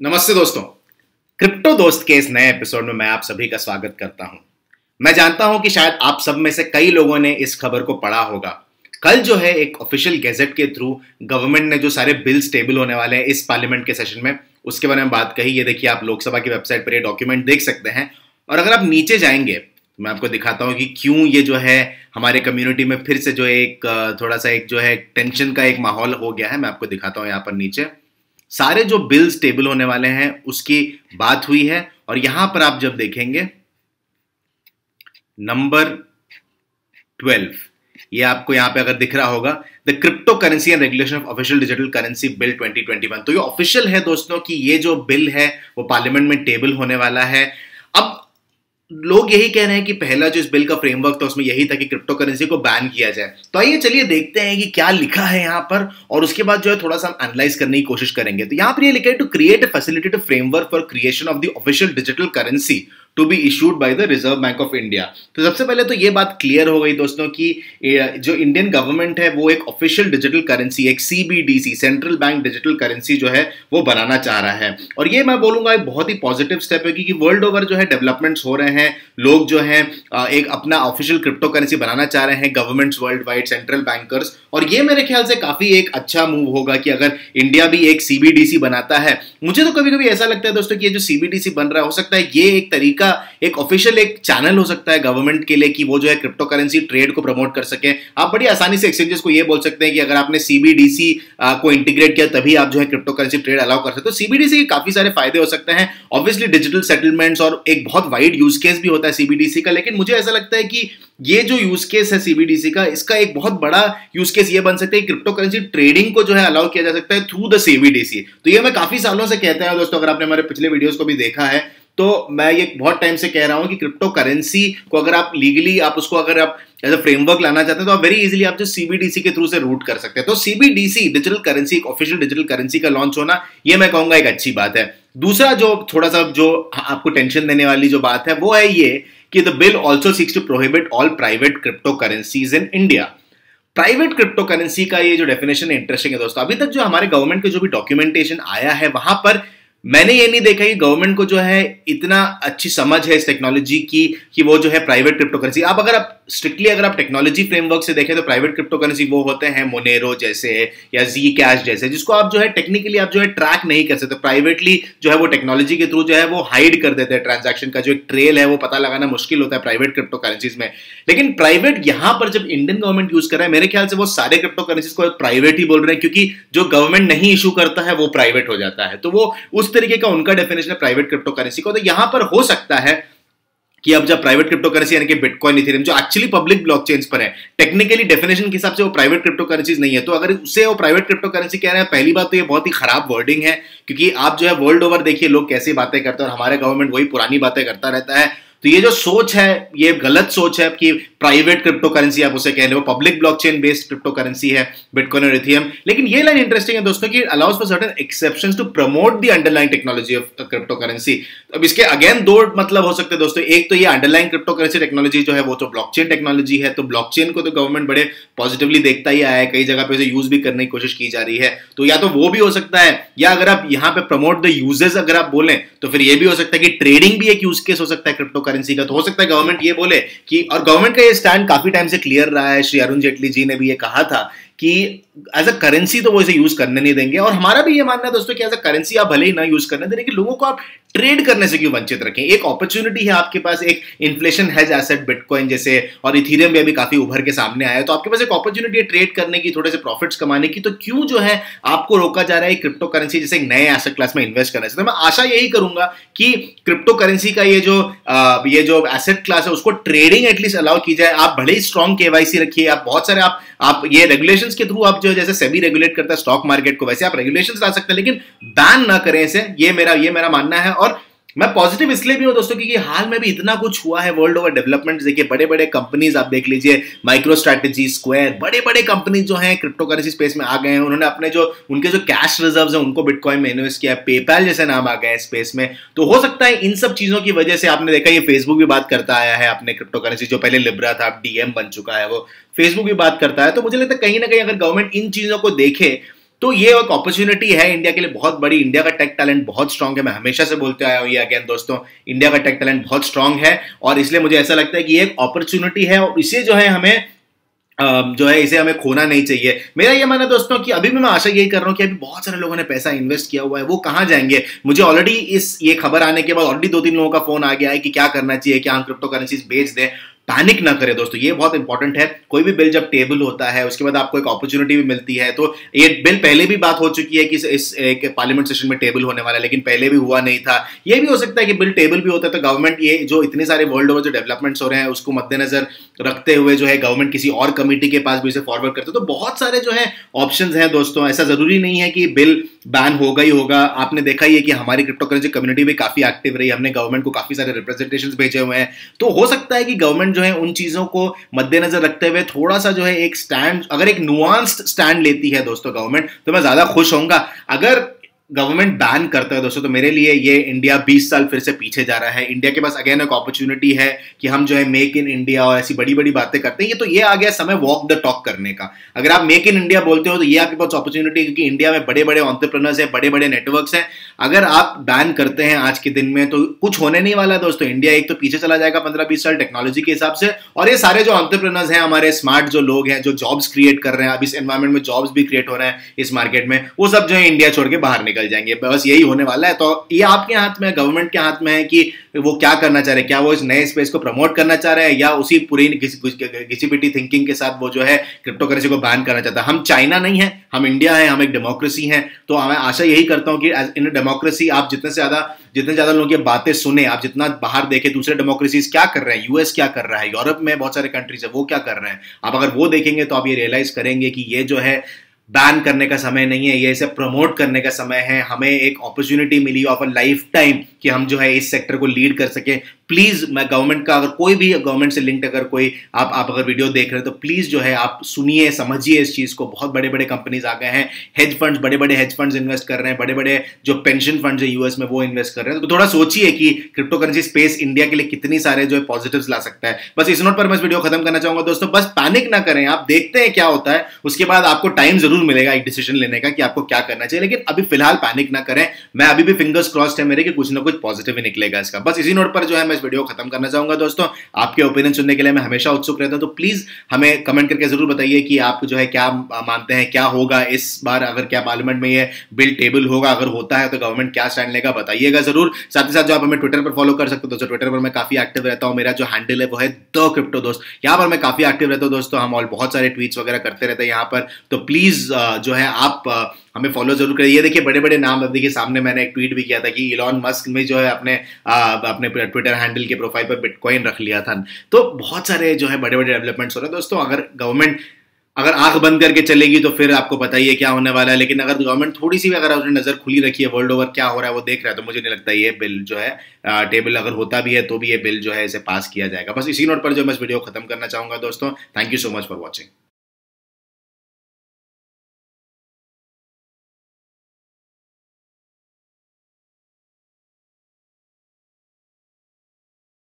नमस्ते दोस्तों। क्रिप्टो दोस्त के इस नए एपिसोड में मैं आप सभी का स्वागत करता हूं। मैं जानता हूं कि शायद आप सब में से कई लोगों ने इस खबर को पढ़ा होगा। कल जो है एक ऑफिशियल गैजेट के थ्रू गवर्नमेंट ने जो सारे बिल्स टेबल होने वाले हैं इस पार्लियामेंट के सेशन में, उसके बारे में बात कही। ये देखिए, आप लोकसभा की वेबसाइट पर ये डॉक्यूमेंट देख सकते हैं। और अगर आप नीचे जाएंगे तो मैं आपको दिखाता हूं कि क्यों ये जो है हमारे कम्युनिटी में फिर से जो एक थोड़ा सा एक जो है टेंशन का एक माहौल हो गया है। मैं आपको दिखाता हूं। यहाँ पर नीचे सारे जो बिल्स टेबल होने वाले हैं उसकी बात हुई है। और यहां पर आप जब देखेंगे नंबर 12, ये आपको यहां पे अगर दिख रहा होगा, the crypto currency and regulation of official digital currency bill 2021। तो ये ऑफिशियल है दोस्तों कि ये जो बिल है वो पार्लियामेंट में टेबल होने वाला है। अब लोग यही कह रहे हैं कि पहला जो इस बिल का फ्रेमवर्क था उसमें यही था कि क्रिप्टो करेंसी को बैन किया जाए। तो आइए चलिए देखते हैं कि क्या लिखा है यहां पर, और उसके बाद जो है थोड़ा सा हम एनालाइज करने की कोशिश करेंगे। तो यहां पर ये लिखा है, to create a facilitative framework for creation of the official digital currency to be issued by the Reserve Bank of India. तो सबसे पहले तो ये बात क्लियर हो गई दोस्तों कि जो इंडियन गवर्नमेंट है वो एक ऑफिशियल डिजिटल करेंसी, एक CBDC, central bank digital currency जो है वो बनाना चाह रहा है। और ये मैं बोलूंगा एक बहुत ही पॉजिटिव स्टेप है, क्योंकि वर्ल्ड ओवर जो है डेवलपमेंट्स हो रहे हैं। लोग जो है एक अपना ऑफिशियल क्रिप्टो करेंसी बनाना चाह रहे हैं, governments world wide, central bankers. और ये मेरे ख्याल से काफी एक अच्छा मूव होगा कि अगर इंडिया भी एक सीबीडीसी बनाता है। मुझे तो कभी कभी ऐसा लगता है दोस्तों कि ये जो सीबीडीसी बन रहा है, हो सकता है ये एक तरीका, एक ऑफिशियल एक चैनल हो सकता है गवर्नमेंट के लिए कि वो जो है क्रिप्टो करेंसी ट्रेड को प्रमोट कर सके। आप बड़ी आसानी से एक्सचेंजेस को ये बोल सकते हैं कि अगर आपने सीबीडीसी को इंटीग्रेट किया तभी आप जो है क्रिप्टो करेंसी ट्रेड अलाउ कर सकते हो। तो सीबीडीसी के काफी सारे फायदे हो सकते हैं, ऑब्वियसली डिजिटल सेटलमेंट्स, और एक बहुत वाइड यूज केस भी होता है सीबीडीसी का। लेकिन मुझे ऐसा लगता है कि ये जो यूज केस है सीबीडीसी का, इसका एक बहुत बड़ा यूज केस ये बन सकता है कि क्रिप्टो करेंसी ट्रेडिंग को जो है अलाउ किया जा सकता है थ्रू द सीबीडीसी। तो ये मैं काफी सालों से कहता हूं दोस्तों, अगर आपने हमारे पिछले वीडियोस को भी देखा है तो मैं ये बहुत टाइम से कह रहा हूं कि क्रिप्टो करेंसी को अगर आप लीगली आप उसको अगर आप एज अ फ्रेमवर्क लाना चाहते हैं तो आप वेरी इजीली आप जो सीबीडीसी के थ्रू से रूट कर सकते हैं। तो CBDC digital currency, official digital currency का लॉन्च होना, ये मैं कहूंगा एक अच्छी बात है। दूसरा जो थोड़ा सा जो आपको टेंशन देने वाली जो बात है वो है ये कि the bill also seeks to prohibit all private cryptocurrencies in India. Private cryptocurrency का ये जो डेफिनेशन है इंटरेस्टिंग है दोस्तों। अभी तक जो हमारे गवर्नमेंट के जो भी डॉक्यूमेंटेशन आया है वहां पर मैंने ये नहीं देखा कि गवर्नमेंट को जो है इतना अच्छी समझ है इस टेक्नोलॉजी की कि वो जो है प्राइवेट क्रिप्टो करेंसी, आप अगर आप स्ट्रिक्टली अगर आप टेक्नोलॉजी फ्रेमवर्क से देखें तो प्राइवेट क्रिप्टो करेंसी वो होते हैं मोनेरो जैसे या जी कैश जैसे, जिसको आप जो है टेक्निकली आप जो है ट्रैक नहीं कर सकते। प्राइवेटली जो है वो टेक्नोलॉजी के थ्रू जो है वो हाइड कर देते हैं, ट्रांजैक्शन का जो एक ट्रेल है वो पता लगाना मुश्किल होता है प्राइवेट क्रिप्टो करेंसीज में। लेकिन प्राइवेट यहां पर जब इंडियन गवर्नमेंट यूज कर रहा है, मेरे ख्याल से वो सारे क्रिप्टो करेंसीज को प्राइवेट ही बोल रहे हैं, क्योंकि जो गवर्नमेंट नहीं इशू करता है वो प्राइवेट हो जाता है। तो वो उस तरीके का उनका डेफिनेशन है प्राइवेट क्रिप्टो करेंसी को। तो यहां पर हो सकता है कि अब जब प्राइवेट क्रिप्टो करेंसी यानी कि बिटकॉइन, इथेरियम जो एक्चुअली पब्लिक ब्लॉकचेन्स पर है, टेक्निकली डेफिनेशन के हिसाब से वो प्राइवेट क्रिप्टो करेंसीज नहीं है। तो अगर उसे वो प्राइवेट क्रिप्टो करेंसी कह रहे हैं, पहली बात तो ये बहुत ही खराब वर्डिंग है, क्योंकि आप जो है वर्ल्ड ओवर देखिए लोग कैसी बातें करते हैं और हमारे गवर्नमेंट वही पुरानी बातें करता रहता है। तो ये जो सोच है ये गलत सोच है कि प्राइवेट क्रिप्टो करेंसी आप उसे कह रहे हो, public blockchain based cryptocurrency है बिटकॉइन और इथेरियम। लेकिन ये लाइन इंटरेस्टिंग है दोस्तों कि allows for certain exceptions to promote the underlying technology of cryptocurrency. अब इसके अगेन दो मतलब हो सकते हैं दोस्तों। एक तो ये अंडरलाइंग क्रिप्टो करेंसी टेक्नोलॉजी जो है वो तो ब्लॉकचेन टेक्नोलॉजी है, तो ब्लॉकचेन को तो गवर्नमेंट बड़े पॉजिटिवली देखता ही आया है, कई जगह पे उसे यूज भी करने की कोशिश की जा रही है। तो या तो वो भी हो सकता है, या अगर आप यहाँ पे प्रमोट द यूजेस अगर आप बोलें तो फिर ये भी हो सकता है कि ट्रेडिंग भी एक यूज केस हो सकता है क्रिप्टो करेंसी का। तो हो सकता है गवर्नमेंट ये बोले कि, और गवर्नमेंट का ये स्टैंड काफी टाइम से क्लियर रहा है, श्री अरुण जेटली जी ने भी ये कहा था कि एज अ करेंसी तो वो इसे यूज करने नहीं देंगे। और हमारा भी ये मानना है दोस्तों कि एज अ करेंसी आप भले ही ना यूज करने दें, लेकिन लोगों को आप ट्रेड करने से क्यों वंचित रखें। एक अपॉर्चुनिटी है आपके पास, एक इन्फ्लेशन हेज एसेट बिटकॉइन जैसे और इथेरियम भी अभी काफी उभर के सामने आया है, तो आपके पास एक अपॉर्चुनिटी है ट्रेड करने की, थोड़े से प्रॉफिट्स कमाने की। तो क्यों जो है आपको रोका जा रहा है क्रिप्टो करेंसी जैसे एक नए एसेट क्लास में इन्वेस्ट करने से। तो मैं आशा यही करूंगा कि क्रिप्टो करेंसी का ये जो एसेट क्लास है उसको ट्रेडिंग एटलीस्ट अलाउ की जाए। आप भले ही स्ट्रॉन्ग केवाईसी रखिए, आप बहुत सारे आप ये रेगुलेशंस के थ्रू आप जो जैसे सेबी रेगुलेट करता है स्टॉक मार्केट को, वैसे आप रेगुलेशंस ला सकते हैं, लेकिन बैन ना करें इसे। ये मेरा मानना है। और मैं पॉजिटिव इसलिए भी हूं दोस्तों क्योंकि हाल में भी इतना कुछ हुआ है वर्ल्ड ओवर डेवलपमेंट। देखिए बड़े बड़े कंपनीज आप देख लीजिए, माइक्रो स्ट्रैटेजी, स्क्वायर, बड़े बड़े कंपनीज जो हैं क्रिप्टो करेंसी स्पेस में आ गए हैं। उन्होंने अपने जो उनके जो कैश रिजर्व्स हैं उनको बिटकॉइन में इन्वेस्ट किया है। पेपैल जैसे नाम आ गए हैं स्पेस में। तो हो सकता है इन सब चीजों की वजह से आपने देखा ये फेसबुक भी बात करता आया है अपने क्रिप्टो करेंसी, जो पहले लिब्रा था अब डीएम बन चुका है, वो फेसबुक भी बात करता है। तो मुझे लगता है कहीं ना कहीं अगर गवर्नमेंट इन चीजों को देखे तो ये एक अपॉर्चुनिटी है इंडिया के लिए बहुत बड़ी। इंडिया का टेक टैलेंट बहुत स्ट्रांग है, मैं हमेशा से बोलते आया हूं ये अगेन दोस्तों, इंडिया का टेक टैलेंट बहुत स्ट्रांग है और इसलिए मुझे ऐसा लगता है कि ये एक अपॉर्चुनिटी है और इसे जो है हमें जो है इसे हमें खोना नहीं चाहिए। मेरा ये मानना दोस्तों कि अभी भी मैं आशा यही कर रहा हूं कि अभी बहुत सारे लोगों ने पैसा इन्वेस्ट किया हुआ है, वो कहां जाएंगे। मुझे ऑलरेडी इस ये खबर आने के बाद ऑलरेडी 2-3 लोगों का फोन आ गया है कि क्या करना चाहिए, क्या हम क्रिप्टो करेंसीज बेच दें। पैनिक ना करें दोस्तों, ये बहुत इंपॉर्टेंट है। कोई भी बिल जब टेबल होता है उसके बाद आपको एक अपॉर्चुनिटी भी मिलती है। तो ये बिल पहले भी बात हो चुकी है कि इस एक पार्लियामेंट सेशन में टेबल होने वाला है, लेकिन पहले भी हुआ नहीं था। ये भी हो सकता है कि बिल टेबल भी होता है तो गवर्नमेंट ये जो इतने सारे वर्ल्ड ओवर जो डेवलपमेंट्स हो रहे हैं उसको मद्देनजर रखते हुए जो है गवर्नमेंट किसी और कमेटी के पास भी इसे फॉरवर्ड करते। तो बहुत सारे जो है ऑप्शंस हैं दोस्तों, ऐसा जरूरी नहीं है कि बिल बैन होगा ही होगा। आपने देखा ही है कि हमारी क्रिप्टो करेंसी कम्युनिटी भी काफी एक्टिव रही, हमने गवर्नमेंट को काफी सारे रिप्रेजेंटेशंस भेजे हुए हैं। तो हो सकता है कि गवर्नमेंट जो है उन चीजों को मद्देनजर रखते हुए थोड़ा सा जो है एक स्टैंड, अगर एक नुआंस्ड स्टैंड लेती है दोस्तों गवर्नमेंट, तो मैं ज्यादा खुश होऊंगा। अगर गवर्नमेंट बैन करता है दोस्तों तो मेरे लिए ये इंडिया 20 साल फिर से पीछे जा रहा है। इंडिया के पास अगेन एक अपॉर्चुनिटी है कि हम जो है मेक इन इंडिया और ऐसी बड़ी बड़ी बातें करते हैं। ये आ गया समय वॉक द टॉक करने का। अगर आप मेक इन इंडिया बोलते हो तो ये आपके पास अपॉर्चुनिटी है, क्योंकि इंडिया में बड़े बड़े एंटरप्रेन्योर्स हैं, बड़े बड़े नेटवर्क्स हैं। अगर आप बैन करते हैं आज के दिन में तो कुछ होने नहीं वाला दोस्तों। इंडिया एक तो पीछे चला जाएगा 15-20 साल टेक्नोलॉजी के हिसाब से, और ये सारे जो एंटरप्रेन्योर्स हैं, हमारे स्मार्ट जो लोग हैं, जो जॉब्स क्रिएट कर रहे हैं, अब इस एनवायरमेंट में जॉब्स भी क्रिएट हो रहे हैं इस मार्केट में, वो सब जो है इंडिया छोड़ के बाहर निकल जाएंगे। बस यही होने वाला है। तो ये आपके हाथ में, गवर्नमेंट के हाथ में है कि वो क्या करना चाह रहे हैं। क्या वो इस नए स्पेस को प्रमोट करना चाह रहे हैं या उसी पूरी घिसी पिटी थिंकिंग के साथ वो जो है क्रिप्टो करेंसी को बैन करना चाहता है। हम चाइना नहीं है, हम इंडिया है, हम एक डेमोक्रेसी है। तो मैं आशा यही करता हूं कि इन डेमोक्रेसी आप जितने ज्यादा लोगों की बातें सुने, आप जितना बाहर देखें दूसरे डेमोक्रेसीज क्या कर रहे हैं, यूएस क्या कर रहा है, यूरोप में बहुत सारे कंट्रीज है वो क्या कर रहे हैं, आप अगर वो देखेंगे तो आप ये रियलाइज करेंगे कि ये जो है बैन करने का समय नहीं है, ये इसे प्रमोट करने का समय है। हमें एक अपॉर्चुनिटी मिली ऑफ अ लाइफ टाइम कि हम जो है इस सेक्टर को लीड कर सके। प्लीज मैं गवर्नमेंट का, अगर कोई भी गवर्नमेंट से लिंक्ड अगर कोई आप अगर वीडियो देख रहे हैं तो प्लीज जो है आप सुनिए, समझिए इस चीज को। बहुत बड़े बड़े कंपनीज आ गए हैं, हेज फंड्स, बड़े बड़े हेज फंड्स इन्वेस्ट कर रहे हैं, बड़े बड़े जो पेंशन फंड्स है यूएस में वो इन्वेस्ट कर रहे हैं। तो थोड़ा सोचिए कि क्रिप्टो करेंसी स्पेस इंडिया के लिए कितनी सारे जो है पॉजिटिव्स ला सकता है। बस इस नोट पर मैं इस वीडियो खत्म करना चाहूंगा दोस्तों। बस पैनिक ना करें, आप देखते हैं क्या होता है, उसके बाद आपको टाइम जरूर मिलेगा एक डिसीजन लेने का कि आपको क्या करना चाहिए, लेकिन अभी फिलहाल पैनिक ना करें। मैं अभी भी फिंगर्स क्रॉस्ड है मेरे कि कुछ ना कुछ पॉजिटिव ही निकलेगा इसका। बस इसी नोट पर जो है मैं इस वीडियो को खत्म करना चाहूंगा दोस्तों। आपके ओपिनियन सुनने के लिए मैं हमेशा उत्सुक रहता हूं, तो प्लीज हमें कमेंट करके जरूर बताइए कि आप जो है क्या मानते हैं, क्या होगा इस बार, अगर क्या पार्लियामेंट में ये बिल टेबल होगा, अगर होता है तो गवर्नमेंट क्या स्टैंड लेगा, बताइएगा जरूर। साथ ही साथ जो आप हमें ट्विटर पर फॉलो कर सकते हो दोस्तों, ट्विटर पर मैं काफी एक्टिव रहता हूं, मेरा जो हैंडल है वो है द क्रिप्टो दोस्त। यहाँ पर मैं काफी एक्टिव रहता हूं दोस्तों, हम और बहुत सारे ट्वीट्स वगैरह करते रहते हैं यहाँ पर। तो प्लीज जो है आप हमें फॉलो जरूर करिए। ये देखिए बड़े बड़े नाम, अब देखिए सामने मैंने एक ट्वीट भी किया था कि इलॉन मस्क में जो है अपने ट्विटर हैंडल के प्रोफाइल पर बिटकॉइन रख लिया था। तो बहुत सारे जो है बड़े बड़े डेवलपमेंट्स हो रहे हैं दोस्तों। अगर गवर्नमेंट अगर आंख बंद करके चलेगी तो फिर आपको बताइए क्या होने वाला है, लेकिन अगर गवर्नमेंट थोड़ी सी भी अगर उसने नजर खुली रखी है, वर्ल्ड ओवर क्या हो रहा है वो देख रहा है, तो मुझे नहीं लगता ये बिल जो है टेबल अगर होता भी है तो भी ये बिल जो है इसे पास किया जाएगा। बस इसी नोट पर जो मैं इस वीडियो को खत्म करना चाहूंगा दोस्तों। Thank you so much for watching.